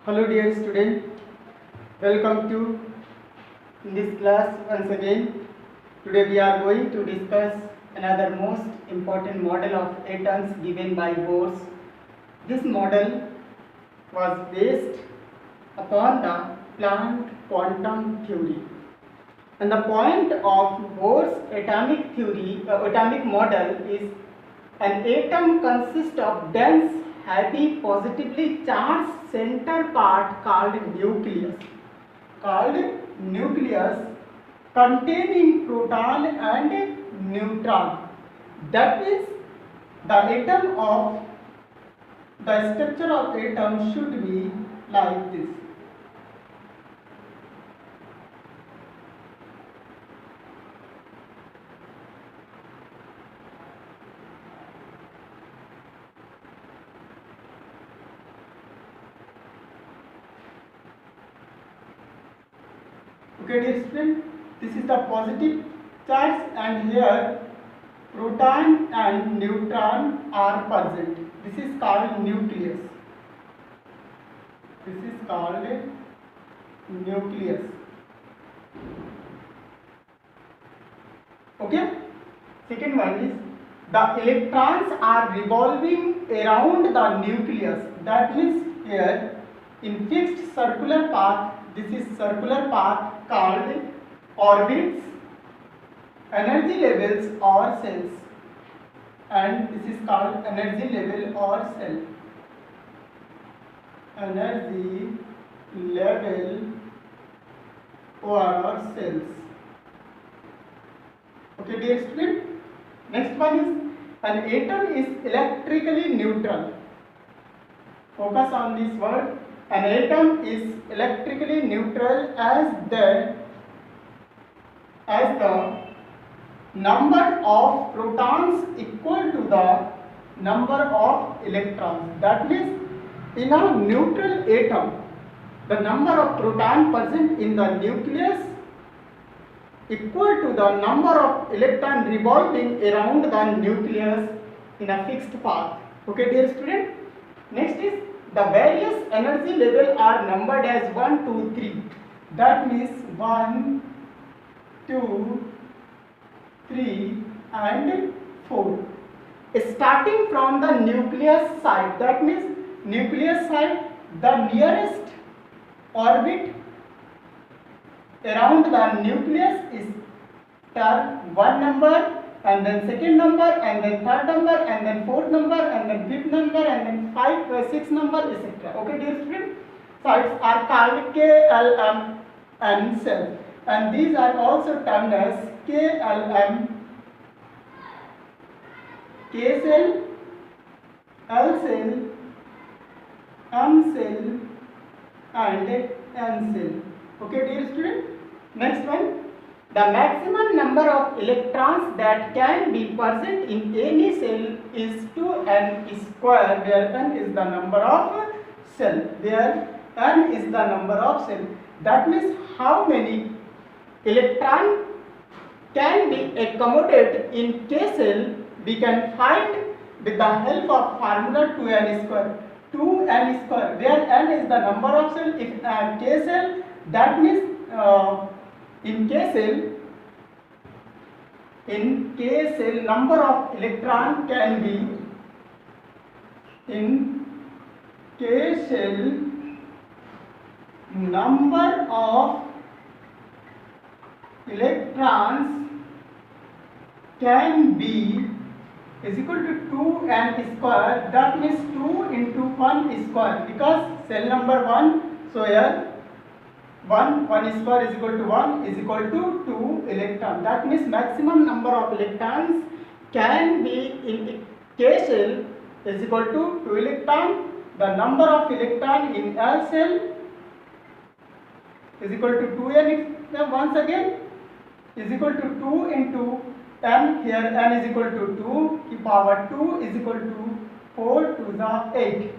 Hello dear student, welcome to this class once again. Today we are going to discuss another most important model of atoms given by Bohr. This model was based upon the Planck quantum theory. And the point of Bohr's atomic model is an atom consists of dense, heavy, positively charged center part called nucleus containing proton and neutron. That means the structure of atom should be like this. Okay dear student, this is the positive charge and here proton and neutron are present. This is called nucleus. This is called nucleus. Okay. Second one is the electrons are revolving around the nucleus. That means here in fixed circular path, this is circular path called orbits, energy levels or cells, and this is called energy level or cell. Energy level or cells. Okay dear student, next one is an atom is electrically neutral. Focus on this word. An atom is electrically neutral as the number of protons equal to the number of electrons. That means in a neutral atom, the number of protons present in the nucleus equal to the number of electrons revolving around the nucleus in a fixed path. Okay dear student, next is the various energy levels are numbered as 1, 2, 3. That means 1, 2, 3 and 4. Starting from the nucleus side, that means nucleus side, the nearest orbit around the nucleus is term 1 number, and then second number, and then third number, and then fourth number, and then fifth number, and then 5, 6 number, etc. Okay dear student, sides are called KLM and cell, and these are also termed as KLM, K cell, L cell, M cell and N cell. Okay dear student, next one, the maximum number of electrons that can be present in any cell is 2n square, where n is the number of cell, where n is the number of cell. That means how many electrons can be accommodated in K cell, we can find with the help of formula 2n square. 2n square, where n is the number of cell. If K cell, that means in K cell number of electron can be, in K cell number of electrons can be is equal to 2n square. That means 2 into 1 square, because cell number 1, so here 1 square is equal to 1 is equal to 2 electron. That means maximum number of electrons can be in K cell is equal to 2 electron. The number of electron in L cell is equal to 2n. Once again is equal to 2 into n. Here n is equal to 2 की power 2 is equal to 4 to the 8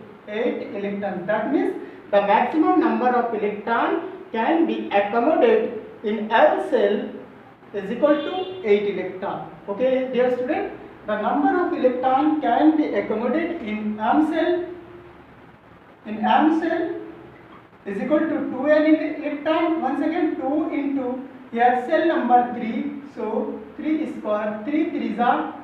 electrons. That means the maximum number of electron can be accommodated in L cell is equal to 8 electron. Okay dear student, the number of electron can be accommodated in M cell. In M cell is equal to 2n electron. Once again 2 into here cell number 3, so 3 square, 3 3s are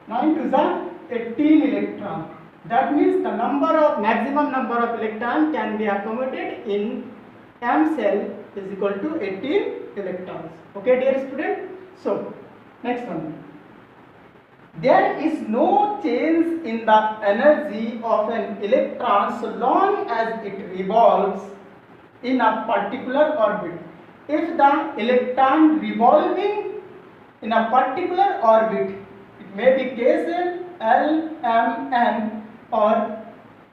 9 2s are 18 electron. That means the maximum number of electron can be accommodated in M cell is equal to 18 electrons. Okay, dear student. So next one. There is no change in the energy of an electron so long as it revolves in a particular orbit. If the electron revolving in a particular orbit, it may be K cell, L, M, N, or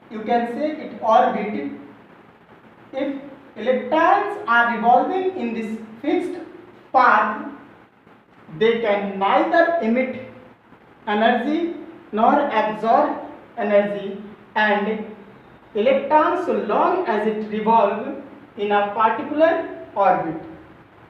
you can say it orbit. If electrons are revolving in this fixed path, they can neither emit energy nor absorb energy, and electrons so long as it revolve in a particular orbit.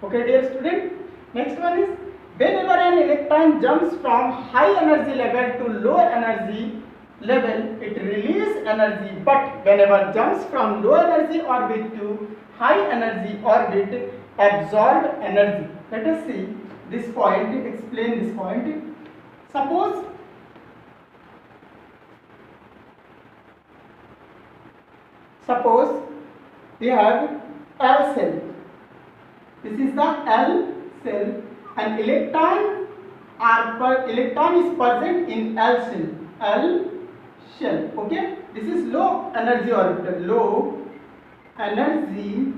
Okay, dear student. Next one is, whenever an electron jumps from high energy level to low energy level, it releases energy, but whenever jumps from low energy orbit to high energy orbit, absorb energy. Let us see this point, explain this point. Suppose we have L cell. This is the L cell, and electron is present in L cell. L shell. Okay, this is low energy orbital. Low energy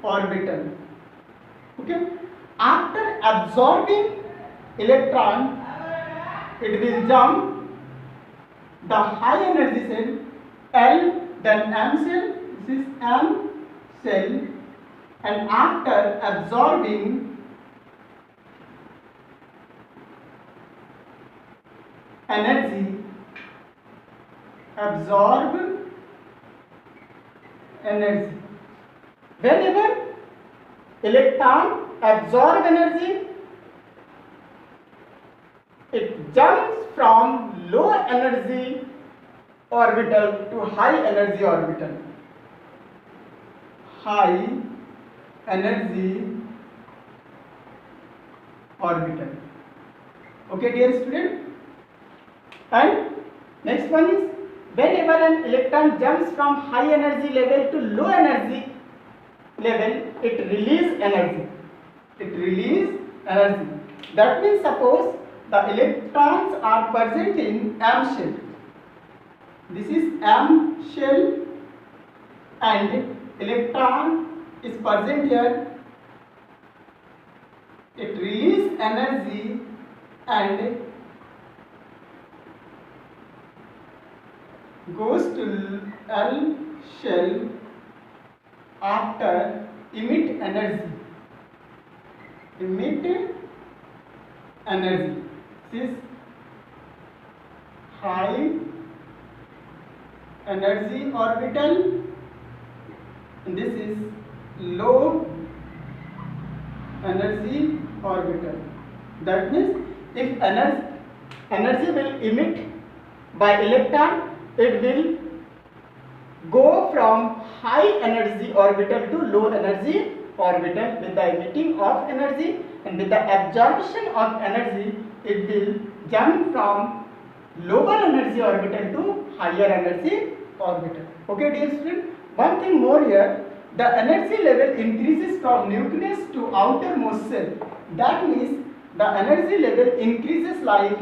orbital. Okay, after absorbing electron, it will jump the high energy cell L, then M cell. This is M cell, and after absorbing energy, whenever electron absorb energy, it jumps from low energy orbital to high energy orbital. High energy orbital. Okay, dear student. And next one is, whenever an electron jumps from high energy level to low energy level, it releases energy. That means, suppose the electrons are present in M shell. This is M shell, and electron is present here. It releases energy and goes to L shell after emit energy. This is high energy orbital, and this is low energy orbital. That means, if energy will emit by electron, it will go from high energy orbital to low energy orbital with the emitting of energy, and with the absorption of energy, it will jump from lower energy orbital to higher energy orbital. Okay, dear student. One thing more here, the energy level increases from nucleus to outermost cell. That means the energy level increases like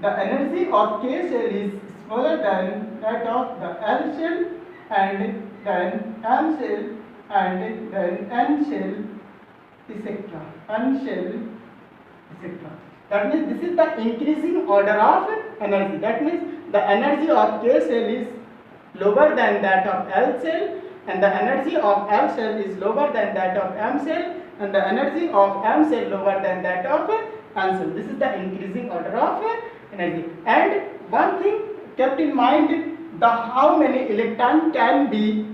the energy of K cell is smaller than that of the L shell, and then M shell, and then N shell, etc. That means this is the increasing order of energy. That means the energy of K cell is lower than that of L cell, and the energy of L cell is lower than that of M cell, and the energy of M cell lower than that of N cell. This is the increasing order of energy. And one thing kept in mind, the how many electron can be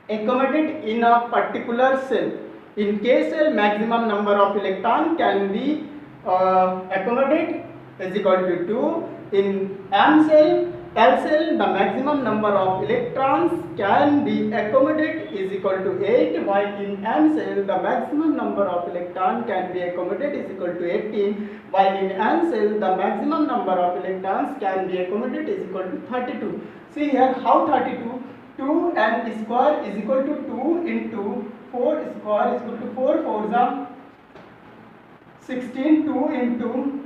accommodated in a particular cell. In K cell, maximum number of electron can be accommodated is equal to 2. In M cell, L cell, the maximum number of electrons can be accommodated is equal to 8, while in M cell the maximum number of electrons can be accommodated is equal to 18, while in N cell the maximum number of electrons can be accommodated is equal to 32. See here how 32, 2n square is equal to 2 into 4 square is equal to 4 4s are 16, 2 into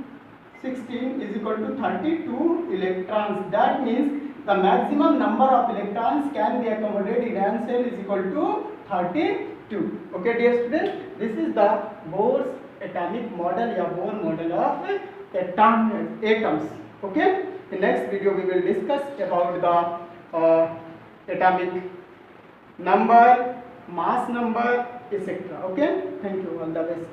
16 is equal to 32 electrons. That means the maximum number of electrons can be accommodated in N cell is equal to 32. Okay dear students, this is the Bohr's atomic model or Bohr model of atoms. Okay, in next video we will discuss about the atomic number, mass number, etc. Okay, thank you, all the best.